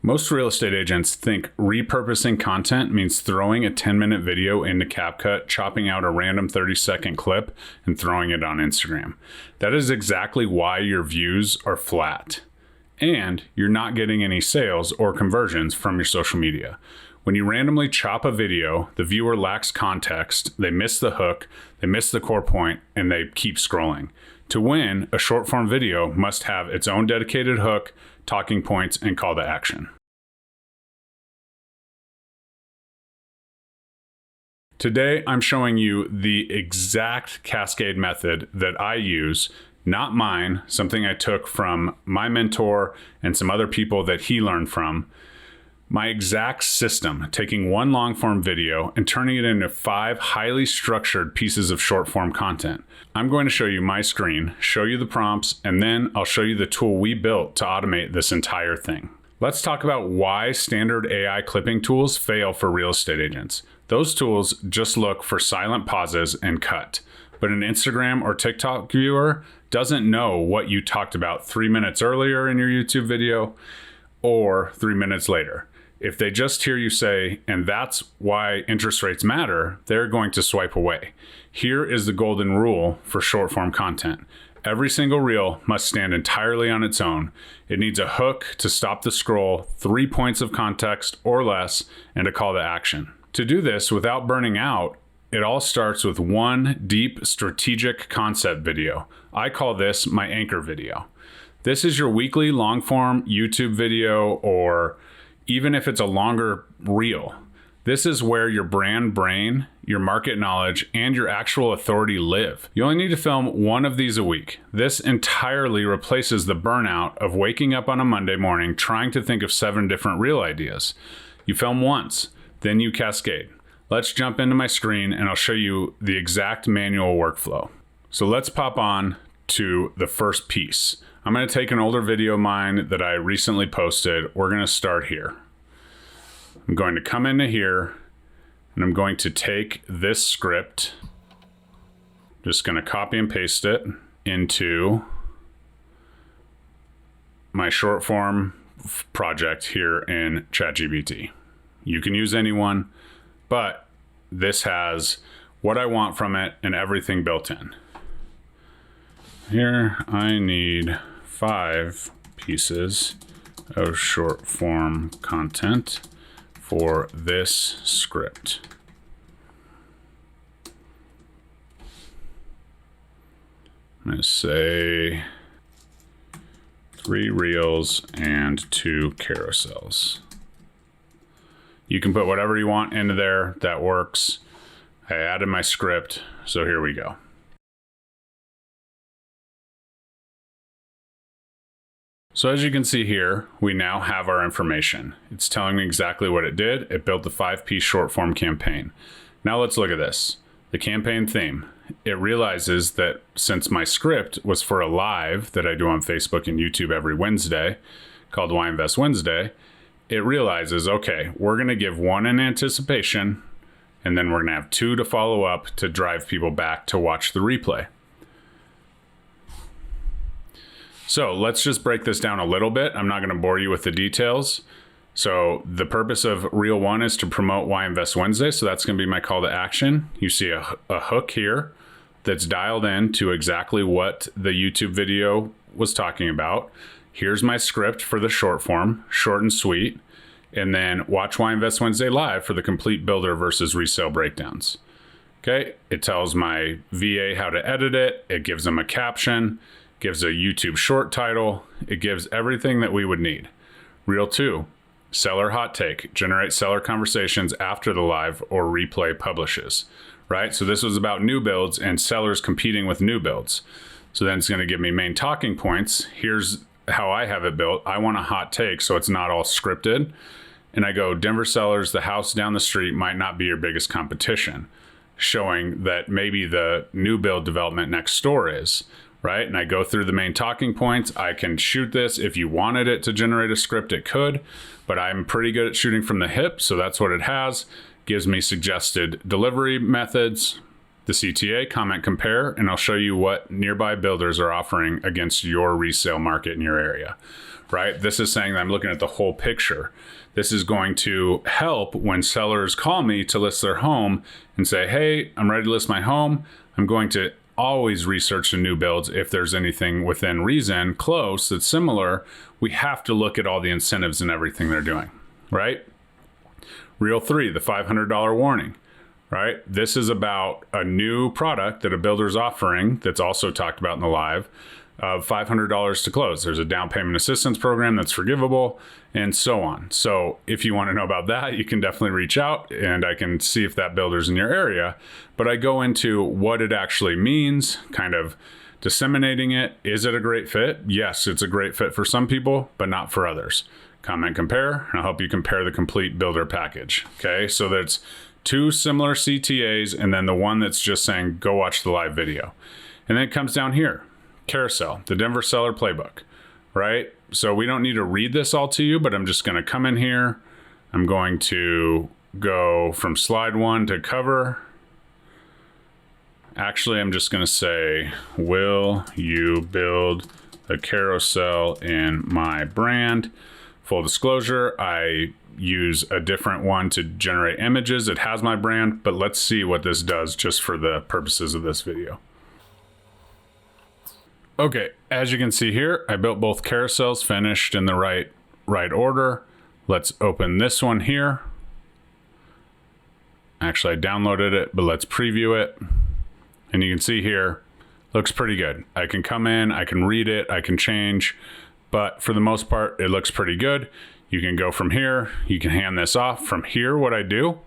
Most real estate agents think repurposing content means throwing a 10-minute video into CapCut, chopping out a random 30-second clip, and throwing it on Instagram. That is exactly why your views are flat, and you're not getting any sales or conversions from your social media. When you randomly chop a video, the viewer lacks context, they miss the hook, they miss the core point, and they keep scrolling. To win, a short-form video must have its own dedicated hook, talking points, and call to action. Today, I'm showing you the exact Cascade method that I use, not mine, something I took from my mentor and some other people that he learned from. My exact system, taking one long-form video and turning it into 5 highly structured pieces of short-form content. I'm going to show you my screen, show you the prompts, and then I'll show you the tool we built to automate this entire thing. Let's talk about why standard AI clipping tools fail for real estate agents. Those tools just look for silent pauses and cut, but an Instagram or TikTok viewer doesn't know what you talked about 3 minutes earlier in your YouTube video or 3 minutes later. If they just hear you say, and that's why interest rates matter, they're going to swipe away. Here is the golden rule for short form content. Every single reel must stand entirely on its own. It needs a hook to stop the scroll, 3 points of context or less, and a call to action. To do this without burning out, it all starts with one deep strategic concept video. I call this my anchor video. This is your weekly long form YouTube video, or even if it's a longer reel. This is where your brand brain, your market knowledge, and your actual authority live. You only need to film one of these a week. This entirely replaces the burnout of waking up on a Monday morning trying to think of 7 different reel ideas. You film once, then you cascade. Let's jump into my screen and I'll show you the exact manual workflow. So let's pop on to the first piece. I'm going to take an older video of mine that I recently posted. We're going to start here. I'm going to come into here and I'm going to take this script, just going to copy and paste it into my short form project here in ChatGPT. You can use anyone, but this has what I want from it and everything built in. Here I need 5 pieces of short form content for this script. I'm going to say 3 reels and 2 carousels. You can put whatever you want into there, that works. I added my script, so here we go. So as you can see here, we now have our information. It's telling me exactly what it did. It built the 5-piece short form campaign. Now let's look at this. The campaign theme. It realizes that since my script was for a live that I do on Facebook and YouTube every Wednesday, called Why Invest Wednesday, it realizes, okay, we're gonna give 1 in anticipation, and then we're gonna have 2 to follow up to drive people back to watch the replay. So let's just break this down a little bit. I'm not going to bore you with the details. So the purpose of Reel 1 is to promote Why Invest Wednesday. So that's going to be my call to action. You see a hook here that's dialed in to exactly what the YouTube video was talking about. Here's my script for the short form, short and sweet. And then watch Why Invest Wednesday live for the complete builder versus resale breakdowns. Okay, it tells my VA how to edit it. It gives them a caption. Gives a YouTube short title. It gives everything that we would need. Reel 2, seller hot take, generate seller conversations after the live or replay publishes, right? So this was about new builds and sellers competing with new builds. So then it's going to give me main talking points. Here's how I have it built. I want a hot take so it's not all scripted. And I go, Denver sellers, the house down the street might not be your biggest competition, showing that maybe the new build development next door is. Right? And I go through the main talking points. I can shoot this. If you wanted it to generate a script, it could, but I'm pretty good at shooting from the hip. So that's what it has. Gives me suggested delivery methods, the CTA, comment, compare, and I'll show you what nearby builders are offering against your resale market in your area. right? This is saying that I'm looking at the whole picture. This is going to help when sellers call me to list their home and say, hey, I'm ready to list my home. I'm going to always research the new builds. If there's anything within reason close that's similar, we have to look at all the incentives and everything they're doing, right? Reel 3, the $500 warning, right? This is about a new product that a builder's offering that's also talked about in the live of $500 to close. There's a down payment assistance program that's forgivable and so on. So if you want to know about that, you can definitely reach out and I can see if that builder's in your area. But I go into what it actually means, kind of disseminating it. Is it a great fit? Yes, it's a great fit for some people, but not for others. Comment, compare, and I'll help you compare the complete builder package. Okay, so that's 2 similar CTAs and then the one that's just saying, go watch the live video. And then it comes down here. Carousel, the Denver Seller Playbook, right? So we don't need to read this all to you, but I'm just going to come in here. I'm going to go from slide 1 to cover. Actually, I'm just going to say, will you build a carousel in my brand? Full disclosure, I use a different one to generate images. It has my brand, but let's see what this does just for the purposes of this video. Okay, as you can see here, I built both carousels, finished in the right order. Let's open this one here. Actually, I downloaded it, but let's preview it. And you can see here, looks pretty good. I can come in, I can read it, I can change, but for the most part, it looks pretty good. You can go from here, you can hand this off. From here, what I do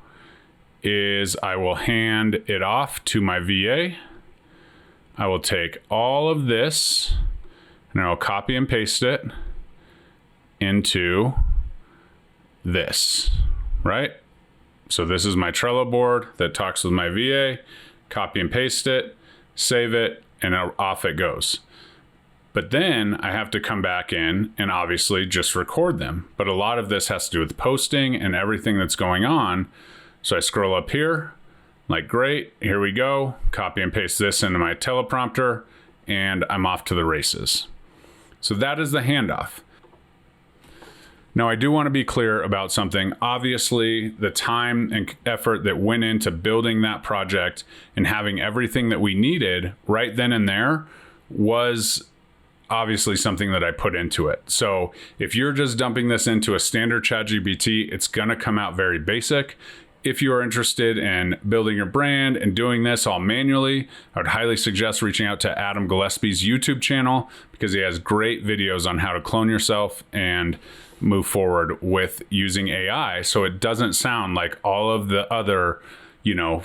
is I will hand it off to my VA. I will take all of this and I'll copy and paste it into this, right? So this is my Trello board that talks with my VA, copy and paste it, save it, and off it goes. But then I have to come back in and obviously just record them. But a lot of this has to do with posting and everything that's going on. So I scroll up here. Like, great, here we go. Copy and paste this into my teleprompter, and I'm off to the races. So that is the handoff. Now, I do want to be clear about something. Obviously, the time and effort that went into building that project and having everything that we needed right then and there was obviously something that I put into it. So if you're just dumping this into a standard ChatGPT, it's going to come out very basic. If you are interested in building your brand and doing this all manually, I would highly suggest reaching out to Adam Gillespie's YouTube channel because he has great videos on how to clone yourself and move forward with using AI so it doesn't sound like all of the other,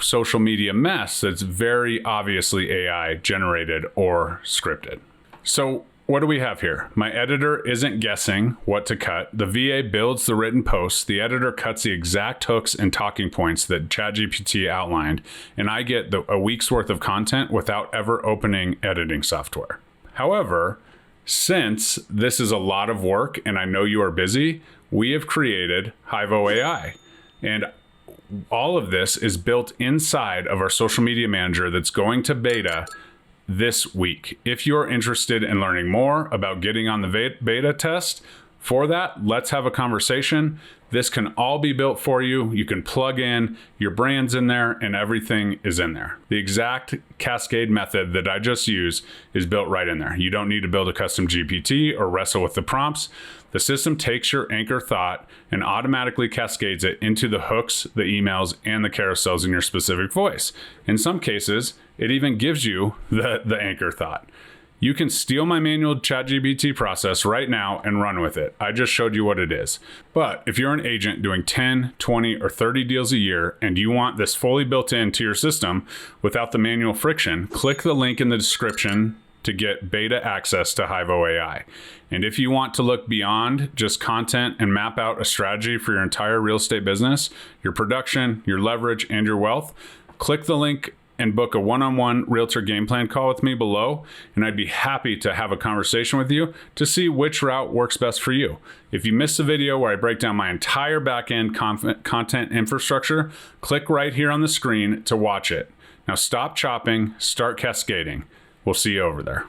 social media mess that's very obviously AI generated or scripted. So what do we have here? My editor isn't guessing what to cut. The VA builds the written posts. The editor cuts the exact hooks and talking points that ChatGPT outlined, and I get a week's worth of content without ever opening editing software. However, since this is a lot of work and I know you are busy, we have created HIVO AI. And all of this is built inside of our social media manager that's going to beta this week. If you're interested in learning more about getting on the beta test, for that, let's have a conversation. This can all be built for you. You can plug in your brands in there and everything is in there. The exact Cascade method that I just used is built right in there. You don't need to build a custom GPT or wrestle with the prompts. The system takes your anchor thought and automatically cascades it into the hooks, the emails, and the carousels in your specific voice. In some cases, it even gives you the anchor thought. You can steal my manual ChatGPT process right now and run with it. I just showed you what it is. But if you're an agent doing 10, 20, or 30 deals a year and you want this fully built into your system without the manual friction, click the link in the description to get beta access to HIVO AI. And if you want to look beyond just content and map out a strategy for your entire real estate business, your production, your leverage, and your wealth, click the link and book a one-on-one realtor game plan call with me below, and I'd be happy to have a conversation with you to see which route works best for you. If you missed the video where I break down my entire back-end content infrastructure, click right here on the screen to watch it. Now stop chopping, start cascading. We'll see you over there.